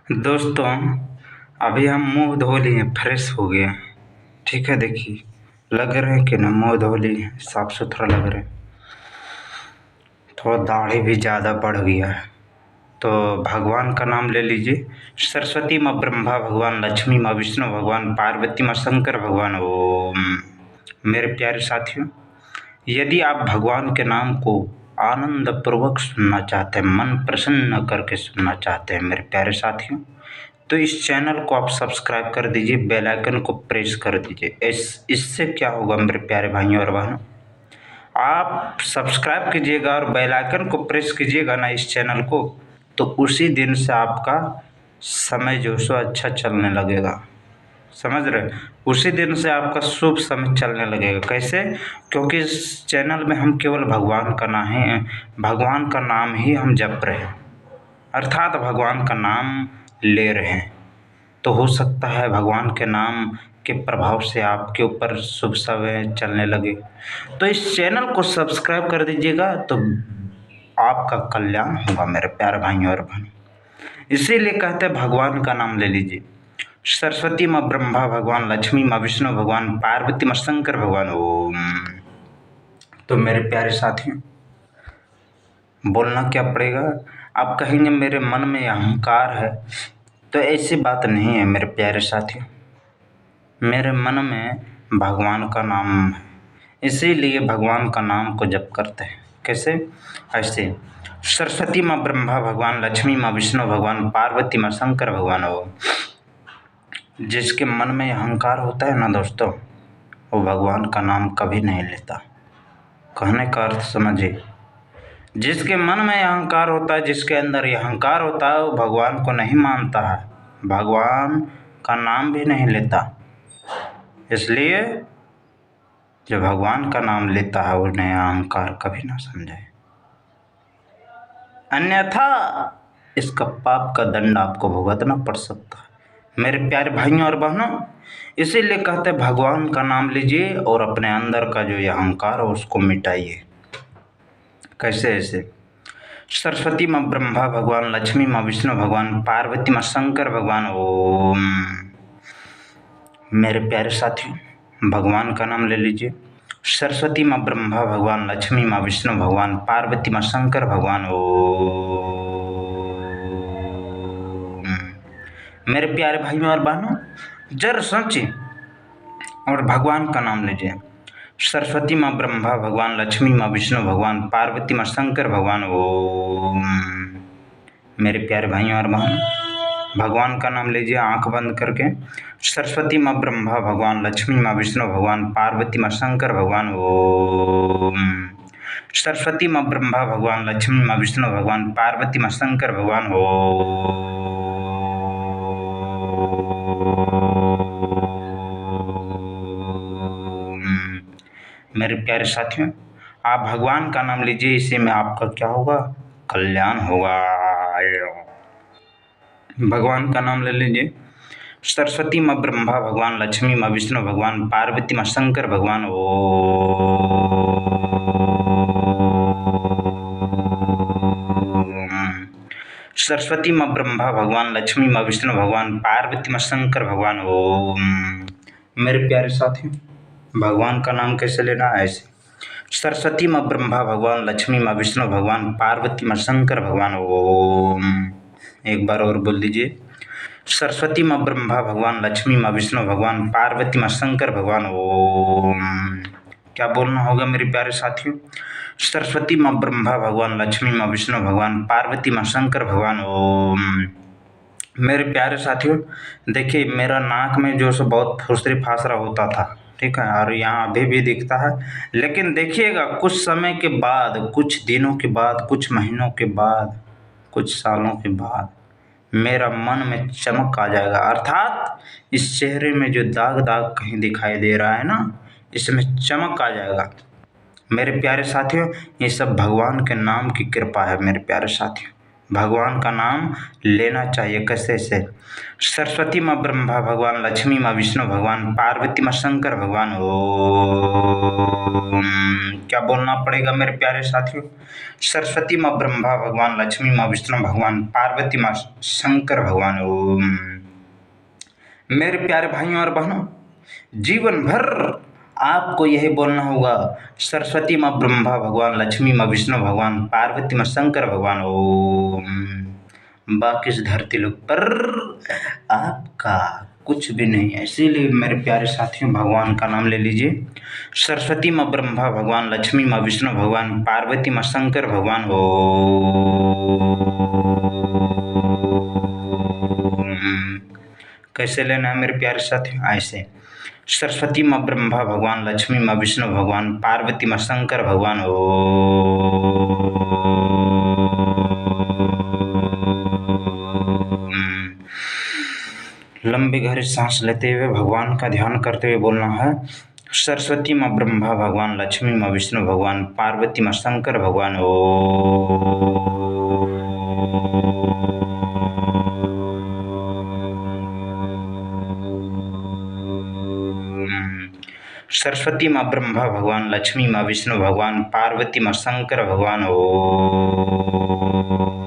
दोस्तों, अभी हम मुंह धो लिए, फ्रेश हो गए। ठीक है, देखिए लग रहे हैं कि ना, मुंह धो लिए, साफ सुथरा लग रहे हैं। थोड़ा दाढ़ी भी ज़्यादा बढ़ गया है। तो भगवान का नाम ले लीजिए। सरस्वती माँ ब्रह्मा भगवान, लक्ष्मी माँ विष्णु भगवान, पार्वती माँ शंकर भगवान। ओम। मेरे प्यारे साथियों, यदि आप भगवान के नाम को आनंद पूर्वक सुनना चाहते हैं, मन प्रसन्न करके सुनना चाहते हैं मेरे प्यारे साथियों, तो इस चैनल को आप सब्सक्राइब कर दीजिए, बेल आइकन को प्रेस कर दीजिए। इससे क्या होगा मेरे प्यारे भाइयों और बहनों, आप सब्सक्राइब कीजिएगा और बेल आइकन को प्रेस कीजिएगा ना इस चैनल को, तो उसी दिन से आपका समय जो सो अच्छा चलने लगेगा। समझ रहे? उसी दिन से आपका शुभ समय चलने लगेगा। कैसे? क्योंकि इस चैनल में हम केवल भगवान का नाम ही हम जप रहे हैं, अर्थात भगवान का नाम ले रहे हैं। तो हो सकता है भगवान के नाम के प्रभाव से आपके ऊपर शुभ समय चलने लगे। तो इस चैनल को सब्सक्राइब कर दीजिएगा, तो आपका कल्याण होगा मेरे प्यारे भाइयों और बहनों। इसीलिए कहते हैं भगवान का नाम ले लीजिए। सरस्वती माँ ब्रह्मा भगवान, लक्ष्मी माँ विष्णु भगवान, पार्वती माँ शंकर भगवान। ओम। तो मेरे प्यारे साथियों, बोलना क्या पड़ेगा? आप कहेंगे मेरे मन में अहंकार है, तो ऐसी बात नहीं है मेरे प्यारे साथियों। मेरे मन में भगवान का नाम है, इसीलिए भगवान का नाम को जप करते हैं। कैसे? ऐसे सरस्वती माँ ब्रह्मा भगवान, लक्ष्मी माँ विष्णु भगवान, पार्वती माँ शंकर भगवान। हो जिसके मन में अहंकार होता है ना दोस्तों, वो भगवान का नाम कभी नहीं लेता। कहने का अर्थ समझिए, जिसके मन में अहंकार होता है, जिसके अंदर ये अहंकार होता है, वो भगवान को नहीं मानता है, भगवान का नाम भी नहीं लेता। इसलिए जो भगवान का नाम लेता है उन्हें अहंकार कभी ना समझे, अन्यथा इसका पाप का दंड आपको भुगतना पड़ सकता है मेरे प्यारे भाइयों और बहनों। इसीलिए कहते हैं भगवान का नाम लीजिए और अपने अंदर का जो ये अहंकार है उसको मिटाइए। कैसे? ऐसे सरस्वती माँ ब्रह्मा भगवान, लक्ष्मी माँ विष्णु भगवान, पार्वती माँ शंकर भगवान। ओम। मेरे प्यारे साथियों, भगवान का नाम ले लीजिए। सरस्वती माँ ब्रह्मा भगवान, लक्ष्मी माँ विष्णु भगवान, पार्वती माँ शंकर भगवान। ओम। मेरे प्यारे भाइयों और बहनों, जरा सोचिए और भगवान का नाम लीजिए। सरस्वती माँ ब्रह्मा भगवान, लक्ष्मी माँ विष्णु भगवान, पार्वती माँ शंकर भगवान। ओम। मेरे प्यारे भाइयों और बहनों, भगवान का नाम लीजिए आंख बंद करके। सरस्वती माँ ब्रह्मा भगवान, लक्ष्मी माँ विष्णु भगवान, पार्वती माँ शंकर भगवान। ओम। सरस्वती माँ ब्रह्मा भगवान, लक्ष्मी माँ विष्णु भगवान, पार्वती माँ शंकर भगवान। ओम। मेरे प्यारे साथियों, आप भगवान का नाम लीजिए, इसी में आपका क्या होगा? कल्याण होगा। भगवान का नाम ले लीजिए। सरस्वती माँ ब्रह्मा भगवान, लक्ष्मी माँ विष्णु भगवान, पार्वती माँ शंकर भगवान। ओम। सरस्वती माँ ब्रह्मा भगवान, लक्ष्मी माँ विष्णु भगवान, पार्वती माँ शंकर भगवान। ओम। मेरे प्यारे साथियों, भगवान का नाम कैसे लेना है? ऐसे सरस्वती माँ ब्रह्मा भगवान, लक्ष्मी माँ विष्णु भगवान, पार्वती माँ शंकर भगवान। ओम। एक बार और बोल दीजिए। सरस्वती माँ ब्रह्मा भगवान, लक्ष्मी माँ विष्णु भगवान, पार्वती माँ शंकर भगवान। ओम। क्या बोलना होगा मेरे प्यारे साथियों? सरस्वती माँ ब्रह्मा भगवान, लक्ष्मी माँ विष्णु भगवान, पार्वती माँ शंकर भगवान। ओम। मेरे प्यारे साथियों, देखिए मेरा नाक में जो सो बहुत फुसरी फासरा होता था, ठीक है, और यहाँ अभी भी दिखता है। लेकिन देखिएगा कुछ समय के बाद, कुछ दिनों के बाद, कुछ महीनों के बाद, कुछ सालों के बाद मेरा मन में चमक आ जाएगा, अर्थात इस चेहरे में जो दाग दाग कहीं दिखाई दे रहा है ना, इसमें चमक आ जाएगा। मेरे प्यारे साथियों, ये सब भगवान के नाम की कृपा है मेरे प्यारे साथियों। भगवान का नाम लेना चाहिए। कैसे से? सरस्वती माँ ब्रह्मा भगवान, लक्ष्मी माँ विष्णु भगवान, पार्वती माँ शंकर भगवान। ओम। क्या बोलना पड़ेगा मेरे प्यारे साथियों? सरस्वती माँ ब्रह्मा भगवान, लक्ष्मी माँ विष्णु भगवान, पार्वती माँ शंकर भगवान। ओम। मेरे प्यारे भाइयों और बहनों, जीवन भर आपको यही बोलना होगा, सरस्वती माँ ब्रह्मा भगवान, लक्ष्मी माँ विष्णु भगवान, पार्वती माँ शंकर भगवान। ओम। बाकी इस धरती लोक पर आपका कुछ भी नहीं है। इसीलिए मेरे प्यारे साथियों, भगवान का नाम ले लीजिए। सरस्वती माँ ब्रह्मा भगवान, लक्ष्मी माँ विष्णु भगवान, पार्वती माँ शंकर भगवान। ओम। कैसे लेना है मेरे प्यारे साथियों? ऐसे, सरस्वती माँ ब्रह्मा भगवान, लक्ष्मी माँ विष्णु भगवान, पार्वती माँ शंकर भगवान। लंबी गहरी सांस लेते हुए भगवान का ध्यान करते हुए बोलना है, सरस्वती माँ ब्रह्मा भगवान, लक्ष्मी माँ विष्णु भगवान, पार्वती माँ शंकर भगवान। सरस्वती माँ ब्रह्मा भगवान, लक्ष्मी माँ विष्णु भगवान, पार्वती माँ शंकर भगवान। ओम।